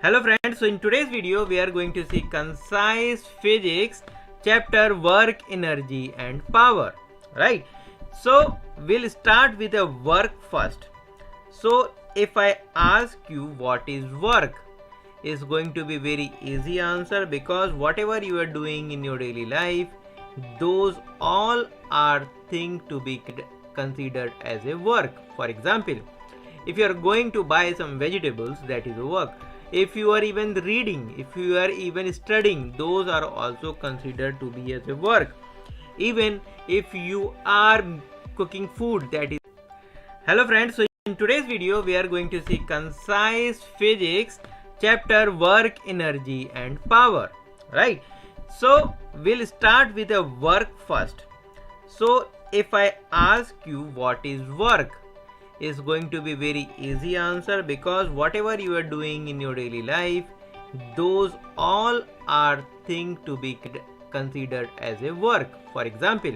Hello friends, so in today's video we are going to see concise physics chapter work, energy and power, right? So we'll start with the work first. So if I ask you what is work, is going to be very easy answer, because whatever you are doing in your daily life, those all are things to be considered as a work. For example, if you are going to buy some vegetables, that is a work. If you are even reading, if you are even studying, those are also considered to be as a work. Even if you are cooking food, that is. Hello friends, so in today's video we are going to see concise physics chapter work, energy and power, right? So we'll start with the work first. So if I ask you what is work, is going to be very easy answer, because whatever you are doing in your daily life, those all are things to be considered as a work. For example,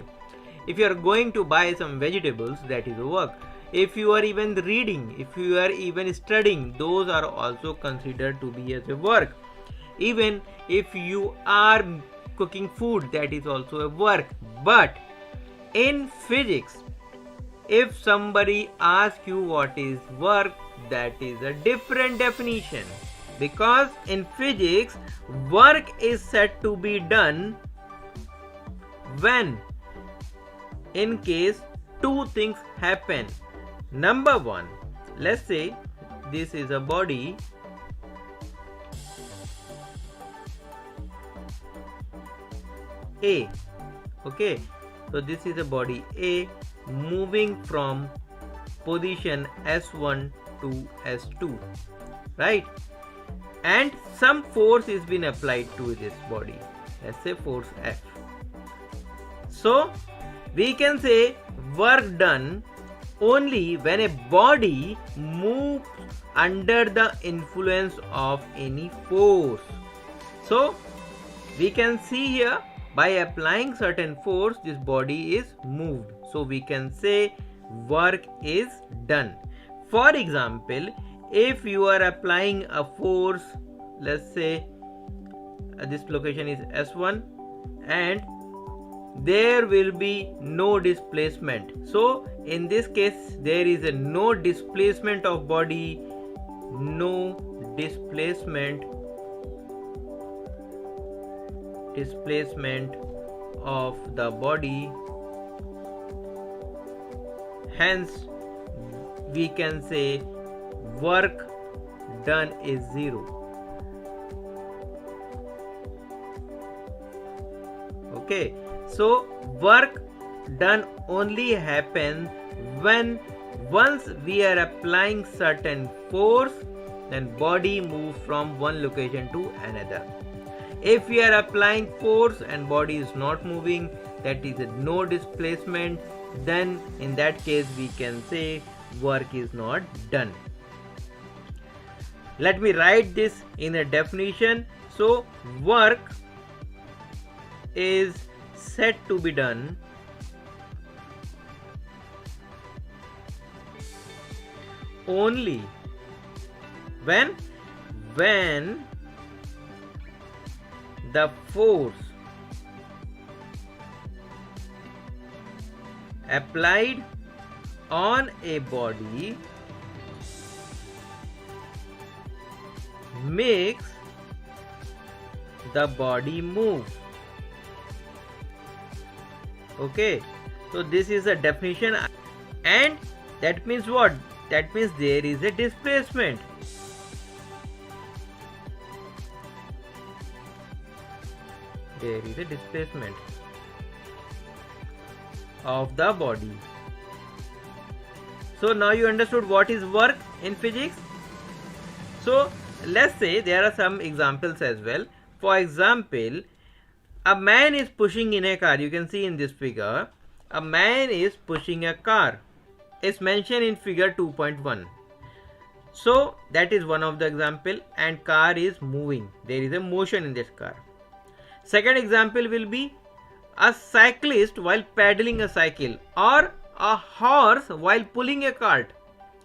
if you are going to buy some vegetables, that is a work. If you are even reading, if you are even studying, those are also considered to be as a work. Even if you are cooking food, that is also a work. But in physics, if somebody asks you what is work, that is a different definition, because in physics work is said to be done when, in case two things happen. Number one, let's say this is a body A. Okay, so this is a body A moving from position S1 to S2, right? And some force is been applied to this body, let's say force F. So we can say work done only when a body moves under the influence of any force. So we can see here, by applying certain force, this body is moved. So we can say work is done. For example, if you are applying a force, let's say this location is S1 and there will be no displacement. So in this case there is a no displacement of body, no displacement of the body. Hence we can say work done is 0. Okay, so work done only happens when, once we are applying certain force, then body moves from one location to another. If we are applying force and body is not moving, that is a no displacement, then in that case we can say work is not done. Let me write this in a definition. So work is said to be done only when the force applied on a body makes the body move. Okay, so this is a definition, and that means what? That means there is a displacement. There is a displacement of the body. So now you understood what is work in physics. So let's say there are some examples as well. For example, a man is pushing in a car. You can see in this figure, a man is pushing a car. It's mentioned in figure 2.1. So that is one of the example, and car is moving. There is a motion in this car. Second example will be a cyclist while pedaling a cycle, or a horse while pulling a cart.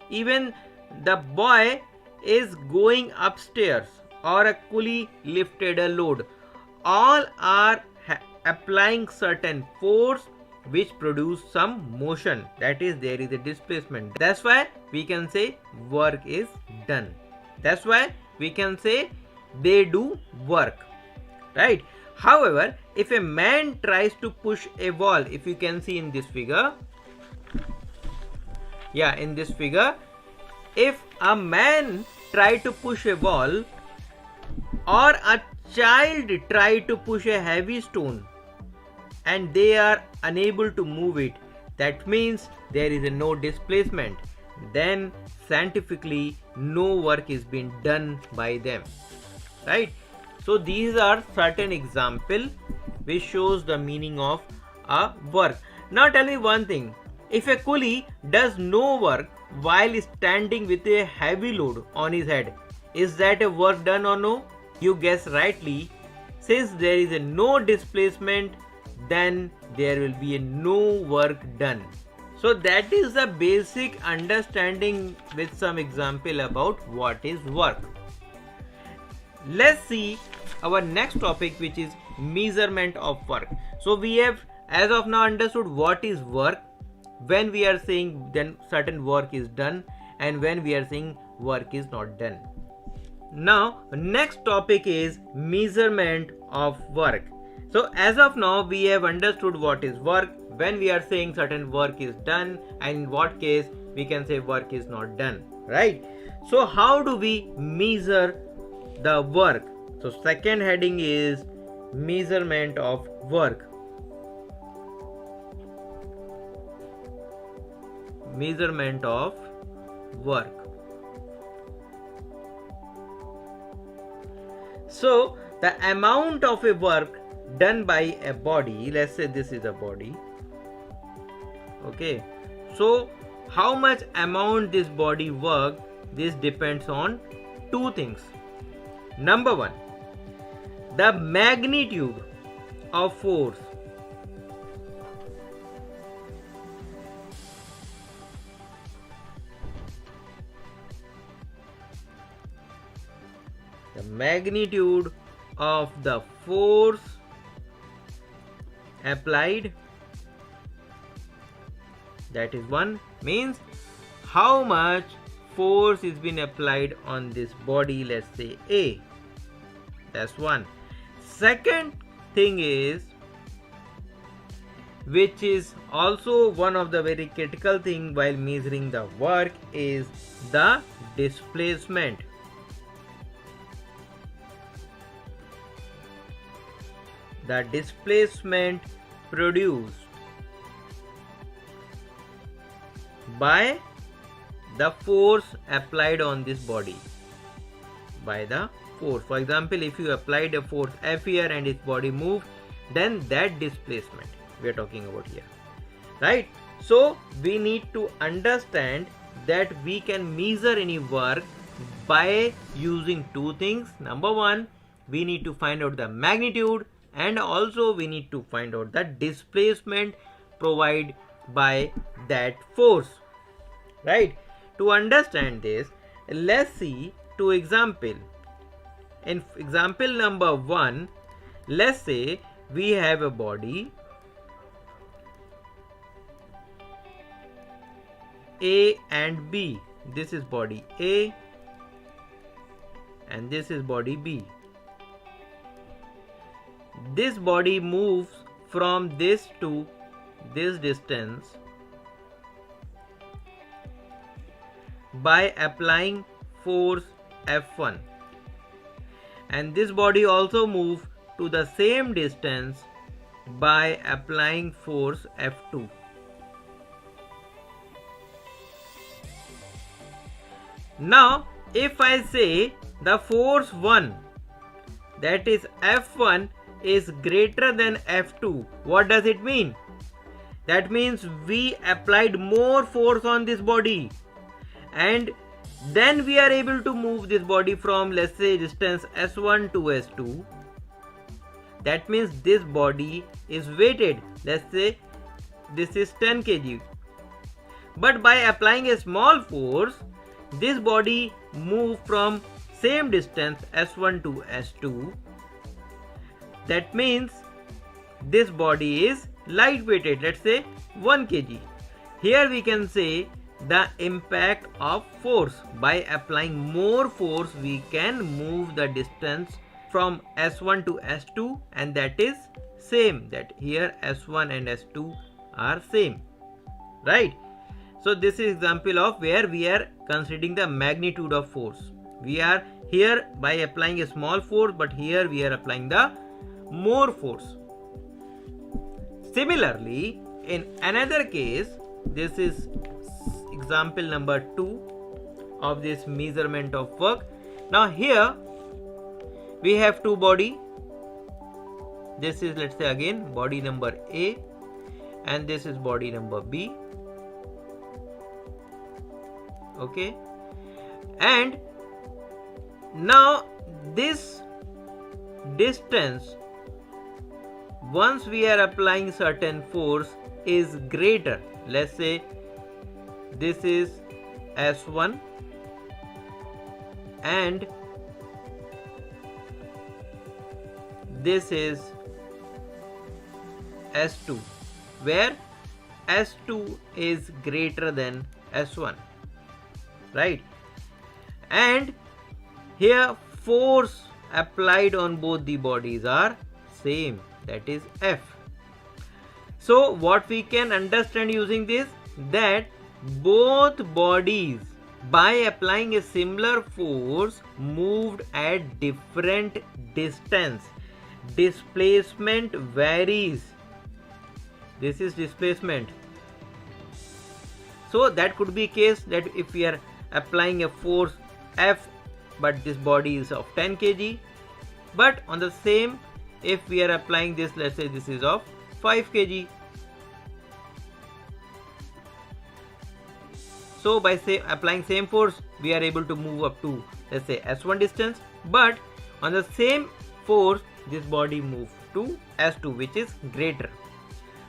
Even the boy is going upstairs. or a pulley lifted a load. All are applying certain force which produce some motion, that is there is a displacement. That's why we can say work is done. That's why we can say they do work, right? However, if a man tries to push a wall, if you can see in this figure, in this figure, if a man try to push a wall or a child try to push a heavy stone and they are unable to move it, that means there is no displacement. Then scientifically no work is being done by them, right? So these are certain example which shows the meaning of a work. Now tell me one thing, if a coolie does no work while standing with a heavy load on his head, is that a work done or no? You guess rightly. Since there is no displacement, then there will be no work done. So that is the basic understanding with some example about what is work. Let's see our next topic, which is measurement of work. So we have as of now understood what is work, when we are saying then certain work is done, and when we are saying work is not done. Now next topic is measurement of work. So as of now we have understood what is work, when we are saying certain work is done, and in what case we can say work is not done, right? So how do we measure the work? So second heading is measurement of work. Measurement of work. So the amount of a work done by a body, let's say this is a body, okay, so how much amount this body work, this depends on two things. Number one, the magnitude of force. The magnitude of the force applied, that is one, means how much force is been applied on this body, let's say A. That's one. Second thing is, which is also one of the very critical thing while measuring the work, is the displacement. The displacement produced by the force applied on this body. By the force, for example, if you applied a force F here and its body moved, then that displacement we are talking about here, right? So we need to understand that we can measure any work by using two things. Number one, we need to find out the magnitude, and also we need to find out the displacement provided by that force, right? To understand this, let's see two examples. In example number one, let's say we have a body A and B. This is body A and this is body B. This body moves from this to this distance by applying force F1, and this body also moves to the same distance by applying force F2. Now if I say the force 1, that is F1, is greater than F2, what does it mean? That means we applied more force on this body, and then we are able to move this body from, let's say, distance S1 to S2. That means this body is weighted, let's say this is 10 kg, but by applying a small force, this body moved from same distance S1 to S2, that means this body is light weighted, let's say 1 kg. Here we can say the impact of force. By applying more force, we can move the distance from S1 to S2, and that is same, that here S1 and S2 are same, right? So this is example of where we are considering the magnitude of force. We are here by applying a small force, but here we are applying the more force. Similarly, in another case, this is example number 2 of this measurement of work. Now here we have two body. This is, let's say again, body number A, and this is body number B. Okay, and now this distance, once we are applying certain force, is greater. Let's say this is S1 and this is S2, where S2 is greater than S1, right? And here force applied on both the bodies are same, that is F. So what we can understand using this, that both bodies by applying a similar force moved at different distance. Displacement varies. This is displacement. So that could be case that if we are applying a force F, but this body is of 10 kg, but on the same, if we are applying this, let's say this is of 5 kg. So by applying same force, we are able to move up to, let's say, S1 distance, but on the same force, this body moves to S2, which is greater.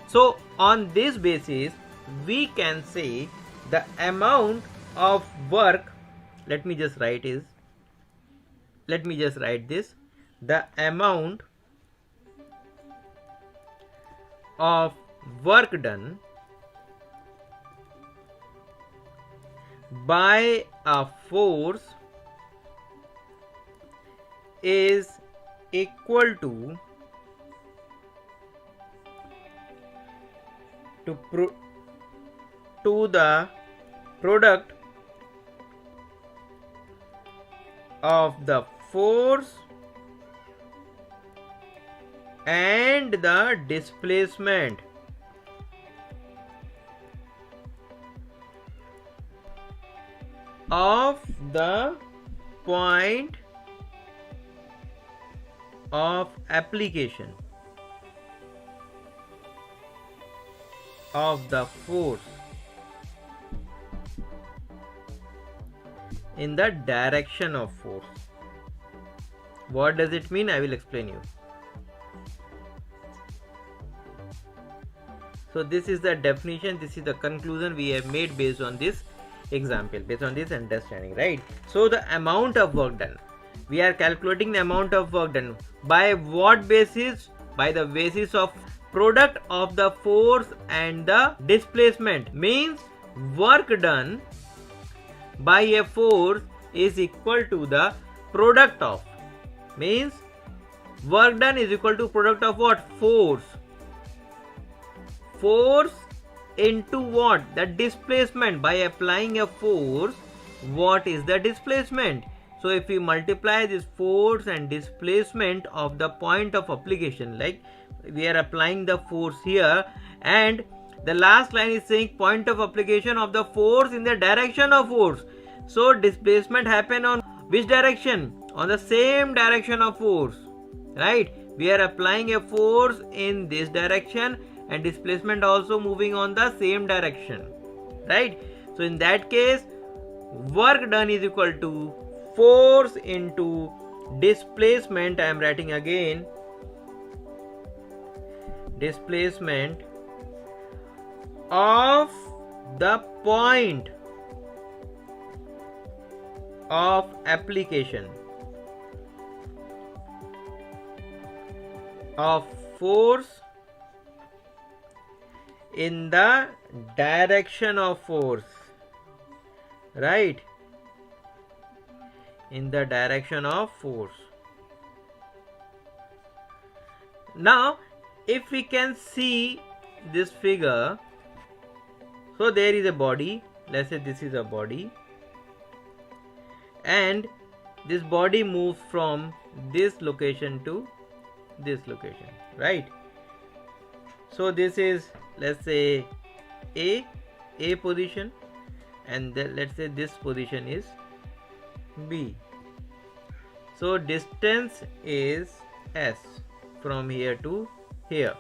So on this basis, we can say the amount of work, let me just write this, the amount of work done by a force is equal to the product of the force and the displacement of the point of application of the force in the direction of force. What does it mean? I will explain you. So this is the definition, this is the conclusion we have made based on this example, based on this understanding, right? So the amount of work done, we are calculating the amount of work done by what basis? By the basis of product of the force and the displacement. Means work done by a force is equal to the product of, means work done is equal to product of what? Force. Force into what? The displacement. By applying a force, what is the displacement? So if we multiply this force and displacement of the point of application, like we are applying the force here, and the last line is saying point of application of the force in the direction of force. So displacement happen on which direction? On the same direction of force, right? We are applying a force in this direction and displacement also moving on the same direction, right? So in that case, work done is equal to force into displacement. I am writing again, displacement of the point of application of force in the direction of force, right? In the direction of force. Now if we can see this figure, so there is a body, let's say this is a body, and this body moves from this location to this location, right? So this is, let's say, a position, and then let's say this position is B. So distance is S from here to here,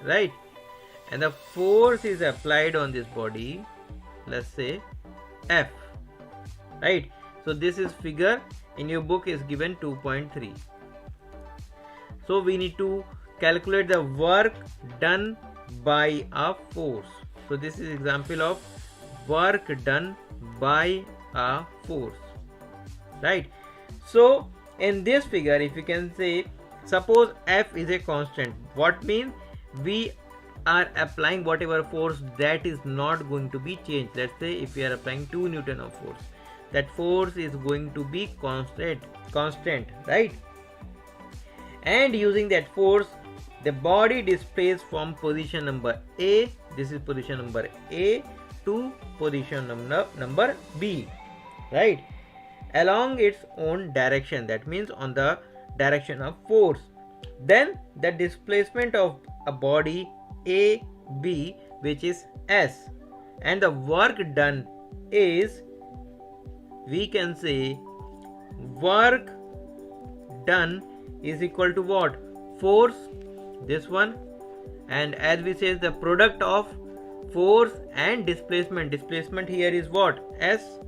right? And the force is applied on this body, let's say F, right? So this is figure in your book is given 2.3. So we need to calculate the work done by a force. So this is example of work done by a force, right? So in this figure, if you can say, suppose F is a constant, what means we are applying whatever force that is not going to be changed. Let's say if we are applying 2 Newton of force, that force is going to be constant, right? And using that force, the body displays from position number A, this is position number A, to position number B, right? Along its own direction, that means on the direction of force. Then the displacement of a body A, B, which is S, and the work done is, we can say, work done is equal to what? Force, this one, and as we say, the product of force and displacement. Displacement here is what? S.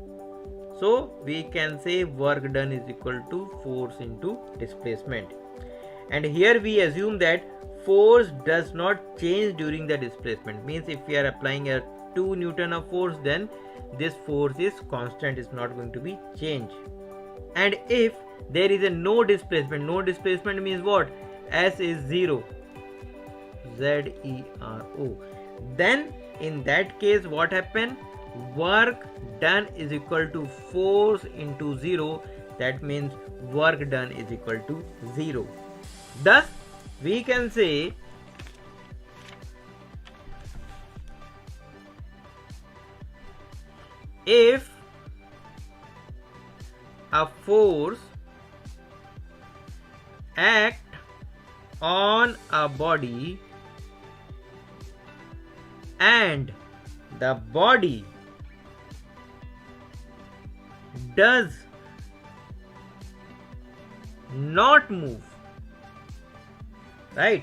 So we can say work done is equal to force into displacement. And here we assume that force does not change during the displacement. Means if we are applying a 2 Newton of force, then this force is constant, is not going to be changed. And if there is a no displacement means what? S is 0, Z-E-R-O. Then in that case what happen? Work done is equal to force into 0, that means work done is equal to 0. Thus we can say if a force act on a body and the body does not move, right?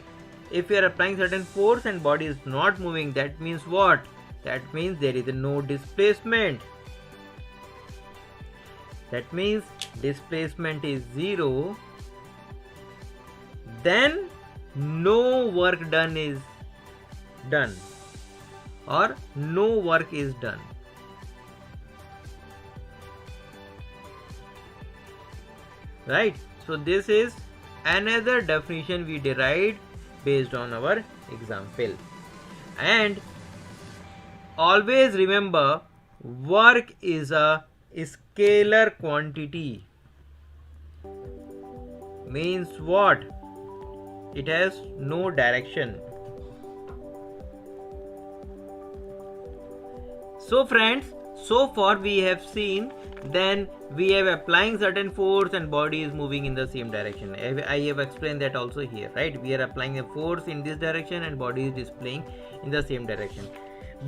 If you are applying certain force and body is not moving, that means what? That means there is no displacement. That means displacement is 0. Then no work done is done, or no work is done. Right? So this is another definition we derived based on our example. And always remember, work is a scalar quantity. Means what? It has no direction. So friends, so far we have seen, then we have applying certain force and body is moving in the same direction. I have explained that also here, right? We are applying a force in this direction and body is displaying in the same direction.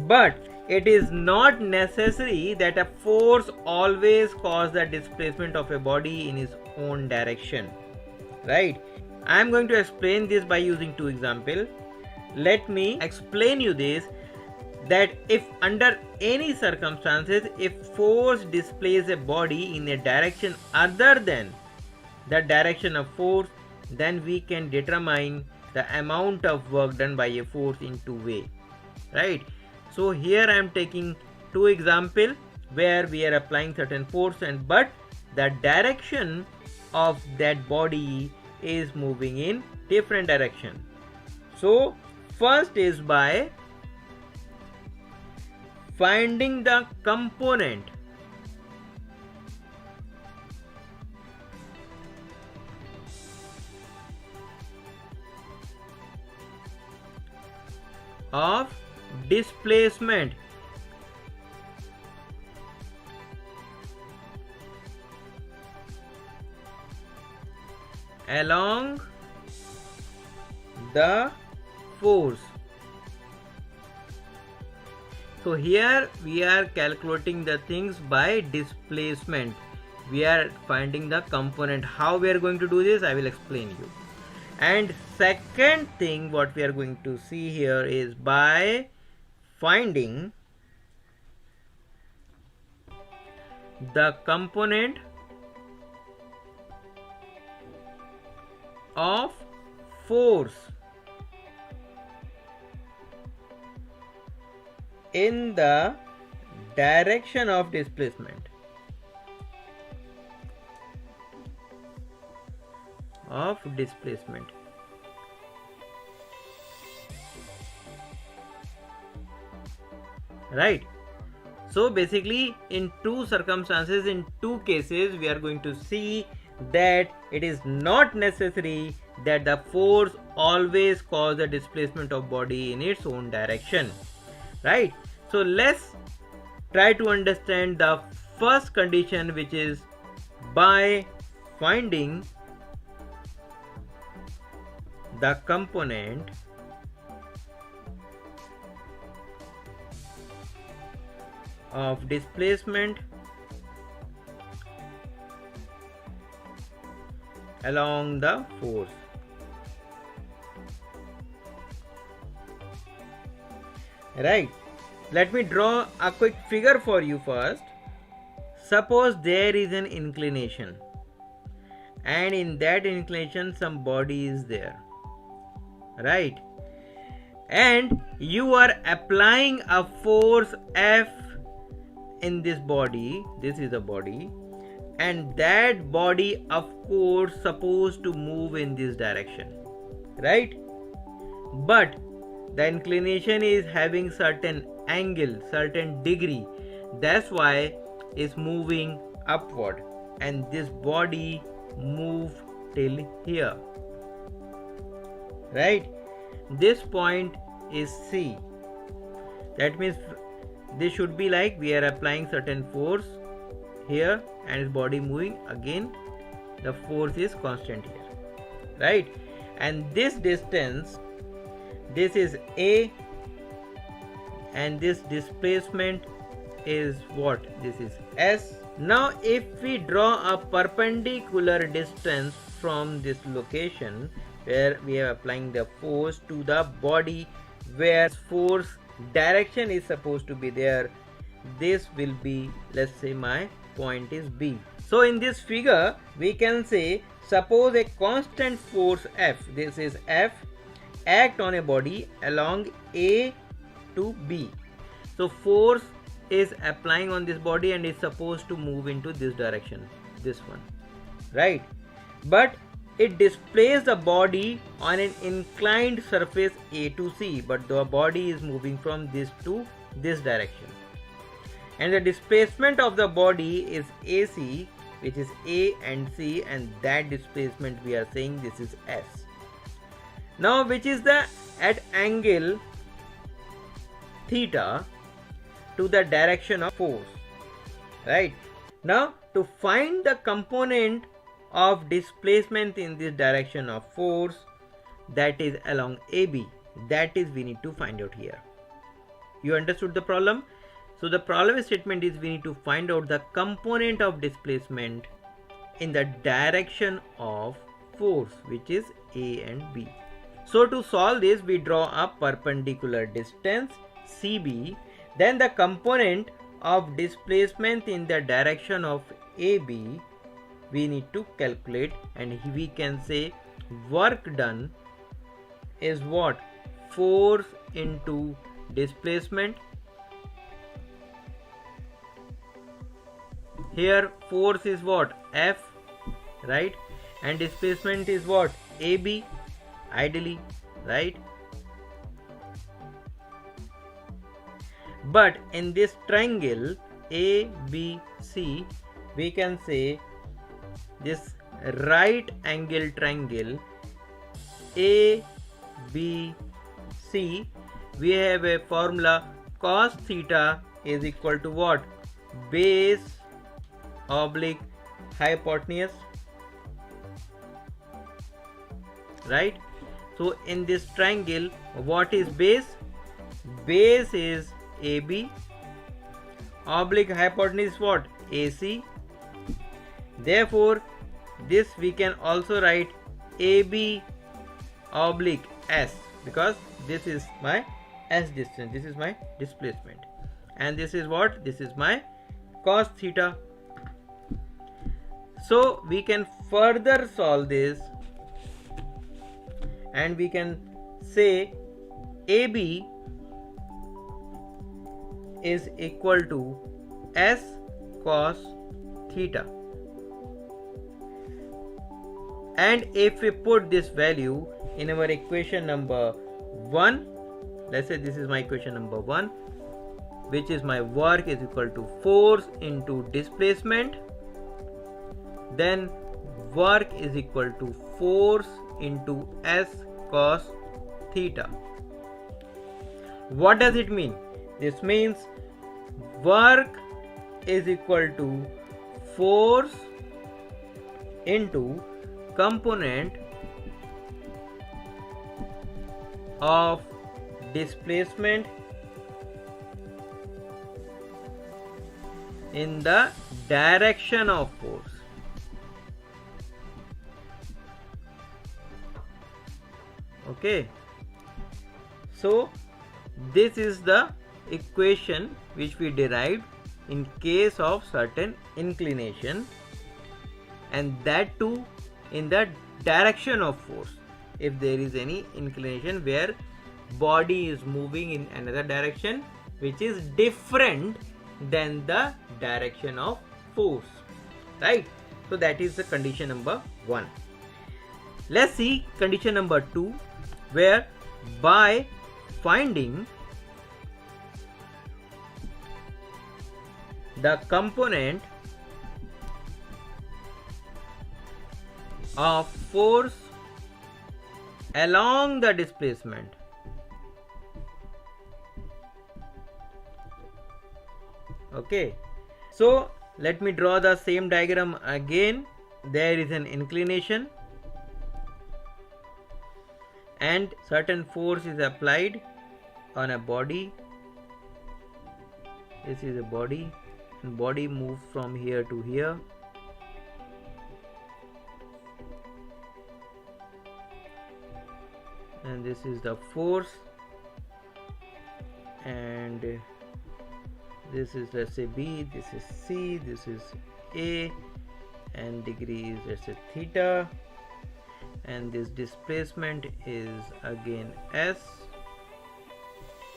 But it is not necessary that a force always cause the displacement of a body in its own direction, right? I am going to explain this by using 2 examples. Let me explain you this, that if under any circumstances, if force displays a body in a direction other than the direction of force, then we can determine the amount of work done by a force in 2 ways, right? So here I am taking 2 examples where we are applying certain force, but the direction of that body is moving in different direction. So first is by finding the component of displacement along the force. So here we are calculating the things by displacement. We are finding the component. How we are going to do this, I will explain you. And second thing what we are going to see here is by finding the component of force in the direction of displacement right. So basically in two circumstances, in two cases, we are going to see that it is not necessary that the force always cause the displacement of body in its own direction, right? So let's try to understand the first condition, which is by finding the component of displacement along the force. Right. Let me draw a quick figure for you first. Suppose there is an inclination, and in that inclination some body is there, right? And you are applying a force F in this body. This is a body, and that body of course supposed to move in this direction, right? But the inclination is having certain angle, certain degree, that's why it's moving upward, and this body move till here, right? This point is C. That means this should be like we are applying certain force here and its body moving again, the force is constant here, right? And this distance, this is A, and this displacement is what? This is S. Now if we draw a perpendicular distance from this location where we are applying the force to the body where force direction is supposed to be there, this will be, let's say my point is B. So in this figure we can say, suppose a constant force F, this is F, act on a body along A to B. So force is applying on this body and is supposed to move into this direction, this one, right? But it displaces the body on an inclined surface A to C, but the body is moving from this to this direction, and the displacement of the body is AC, which is A and C, and that displacement we are saying this is S. Now which is the at angle theta to the direction of force, right? Now to find the component of displacement in this direction of force, that is along AB, that is we need to find out here. You understood the problem? So the problem statement is we need to find out the component of displacement in the direction of force, which is A and B. So to solve this, we draw a perpendicular distance CB, then the component of displacement in the direction of AB we need to calculate, and we can say work done is what? Force into displacement. Here force is what? F, right? and displacement is what? AB, ideally, right? But in this triangle ABC, we can say this right angle triangle ABC, we have a formula cos theta is equal to what? Base oblique hypotenuse, right? So in this triangle, what is base? Base is AB, oblique hypotenuse what? AC. Therefore this we can also write AB oblique S, because this is my S distance, this is my displacement, and this is what? This is my cos theta. So we can further solve this, and we can say AB is equal to S cos theta. And if we put this value in our equation number 1, let's say this is my equation number 1, which is my work is equal to force into displacement, then work is equal to force into S cos theta. What does it mean? This means work is equal to force into component of displacement in the direction of force. Okay, so this is the equation which we derived in case of certain inclination, and that too in the direction of force. If there is any inclination where body is moving in another direction which is different than the direction of force, right? So that is the condition number 1. Let's see condition number 2, where by finding the component of force along the displacement, okay, so let me draw the same diagram again. There is an inclination and certain force is applied on a body. This is a body, and body moves from here to here. And this is the force, and this is, let's say, B, this is C, this is A, and degree is, let's say, theta, and this displacement is again S,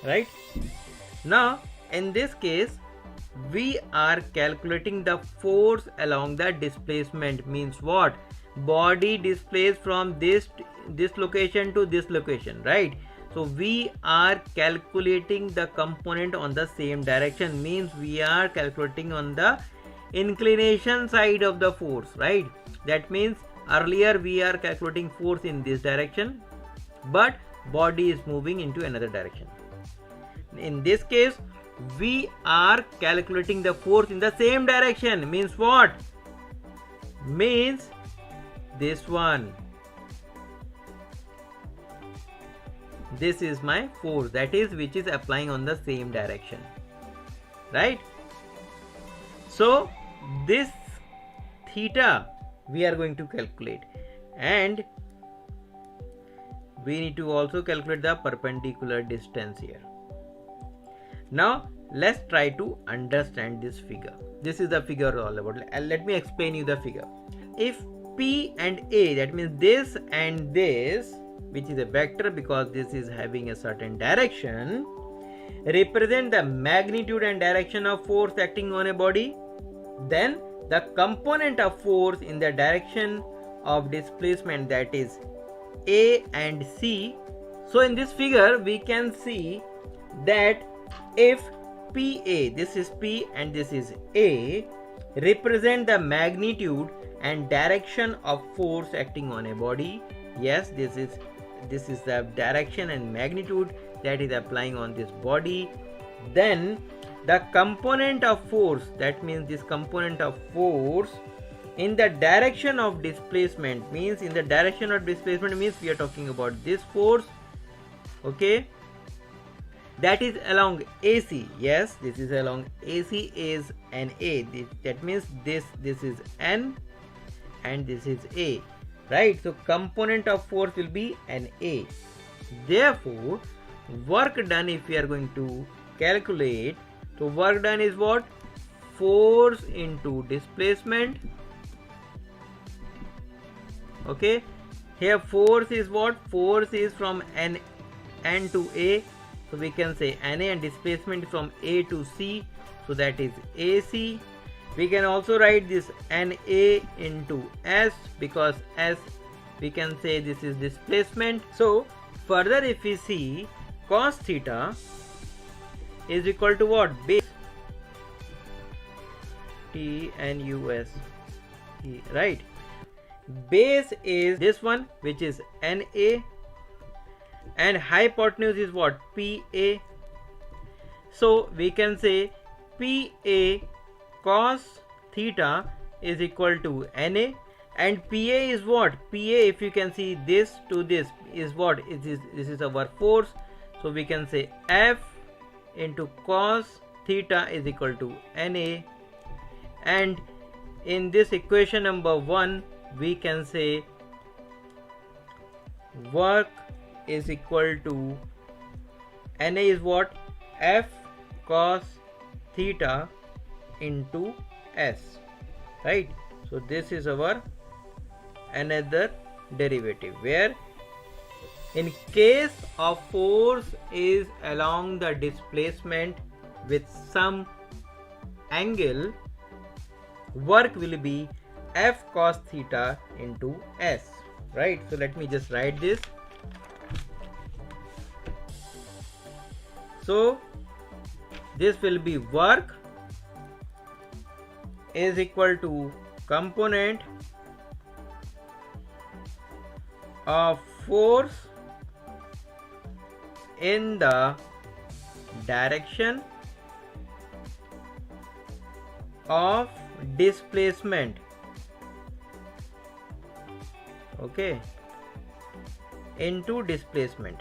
right? Now in this case we are calculating the force along the displacement. Means what? Body displaced from this location to this location, right? So we are calculating the component on the same direction, means we are calculating on the inclination side of the force, right? That means earlier we are calculating force in this direction, but body is moving into another direction. In this case we are calculating the force in the same direction. Means what? Means this one. This is my force, that is which is applying on the same direction, right? So this theta we are going to calculate, and we need to also calculate the perpendicular distance here. Now let's try to understand this figure. This is the figure all about. Let me explain you the figure. If P and A, that means this and this, which is a vector because this is having a certain direction, represent the magnitude and direction of force acting on a body, then the component of force in the direction of displacement, that is A and C. So in this figure we can see that if PA, this is P and this is A, represent the magnitude and direction of force acting on a body. Yes, this is the direction and magnitude that is applying on this body. Then the component of force, that means this component of force in the direction of displacement, means in the direction of displacement means we are talking about this force, okay, that is along AC. Yes, this is along AC is NA. That means this is N and this is A, right? So component of force will be NA. Therefore, work done, if we are going to calculate, so work done is what? Force into displacement. Okay, here force is what? Force is from N to A, so we can say NA, and displacement from A to C, so that is AC. We can also write this NA into S, because S we can say this is displacement. So further if we see, cos theta is equal to what? Base TNUS, right? Base is this one, which is NA, and hypotenuse is what? PA. So we can say PA cos theta is equal to NA, and PA is what? PA, if you can see, this to this is what? This is our force, so we can say F into cos theta is equal to NA, and in this equation number 1 we can say work is equal to NA is what? F cos theta into S, right? So this is our another derivative, where in case of force is along the displacement with some angle, work will be F cos theta into S, right? So let me just write this. So this will be work is equal to component of force in the direction of displacement, okay, into displacement.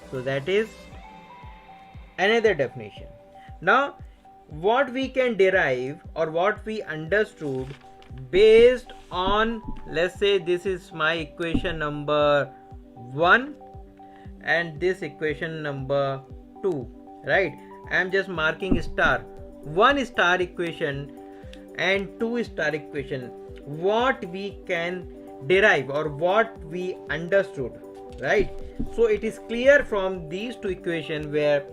So that is another definition. Now what we can derive, or what we understood based on, let's say this is my equation number 1 and this equation number 2, right? I am just marking star. 1 star equation and 2 star equation, what we can derive or what we understood, right? So it is clear from these two equations, where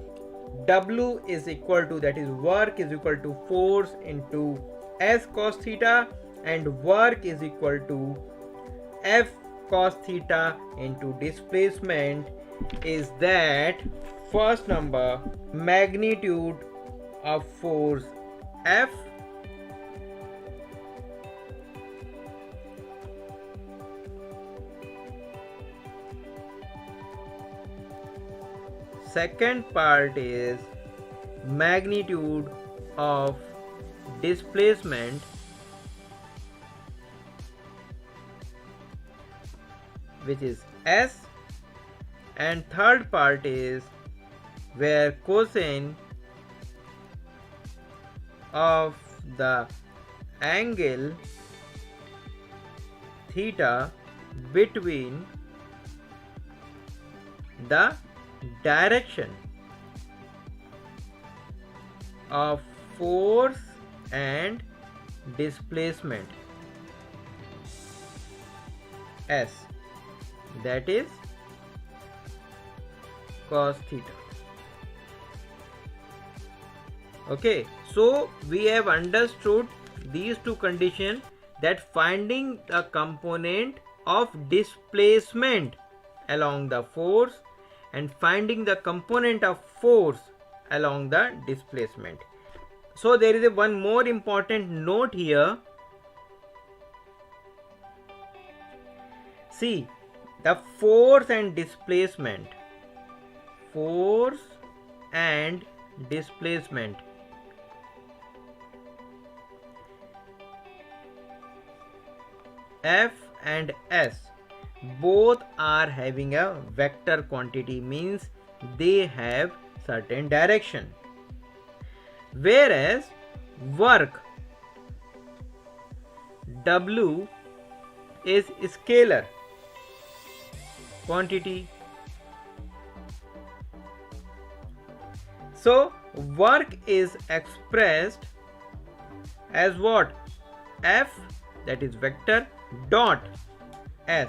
W is equal to, that is work is equal to force into S cos theta, and work is equal to F cos theta into displacement, is that first number, magnitude of force F, second part is magnitude of displacement, which is S, and third part is where cosine of the angle theta between the direction of force and displacement S, that is cos theta. Okay, so we have understood these two conditions, that finding the component of displacement along the force and finding the component of force along the displacement. So there is one more important note here. See, the force and displacement. Force and displacement. F and S both are having a vector quantity, means they have certain direction. Whereas work W is scalar quantity. So work is expressed as what? F, that is vector, dot S,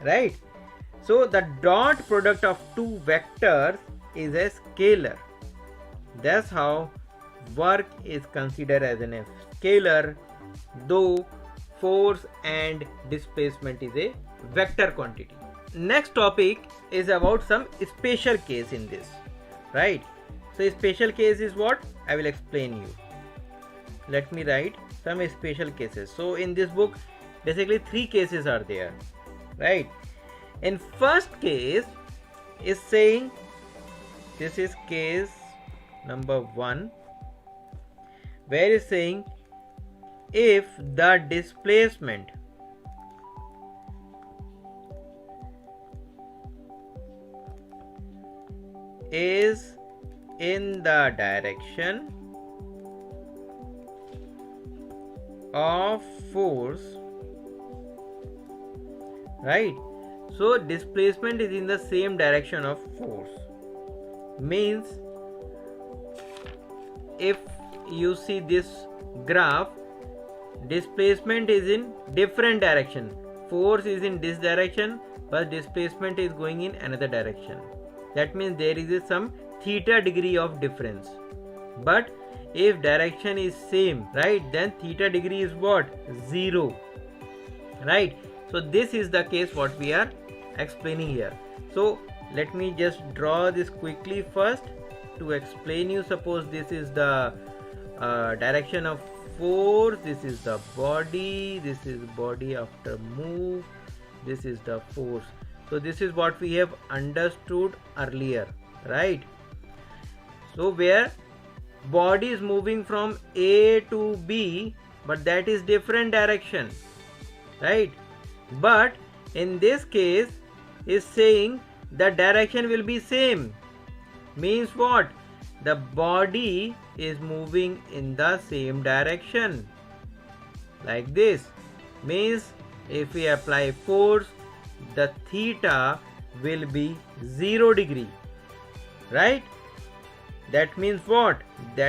right? So the dot product of two vectors is a scalar. That's how work is considered as a scalar, though force and displacement is a vector quantity. Next topic is about some special case in this, right? So special case is what? I will explain you. Let me write some special cases. So in this book basically 3 cases are there, right? In first case is saying, this is case number 1, where is saying if the displacement is in the direction of force, right? So displacement is in the same direction of force, means if you see this graph, displacement is in different direction, force is in this direction but displacement is going in another direction. That means there is some theta degree of difference. But if direction is same, right, then theta degree is what? 0, right? So this is the case what we are explaining here. So let me just draw this quickly first to explain you. Suppose this is the direction of force, this is the body, this is body after move, this is the force. So this is what we have understood earlier, right? So where body is moving from A to B, but that is different direction, right? But in this case is saying the direction will be same, means what? The body is moving in the same direction, like this. Means if we apply force, the theta will be 0 degree, right? That means what? That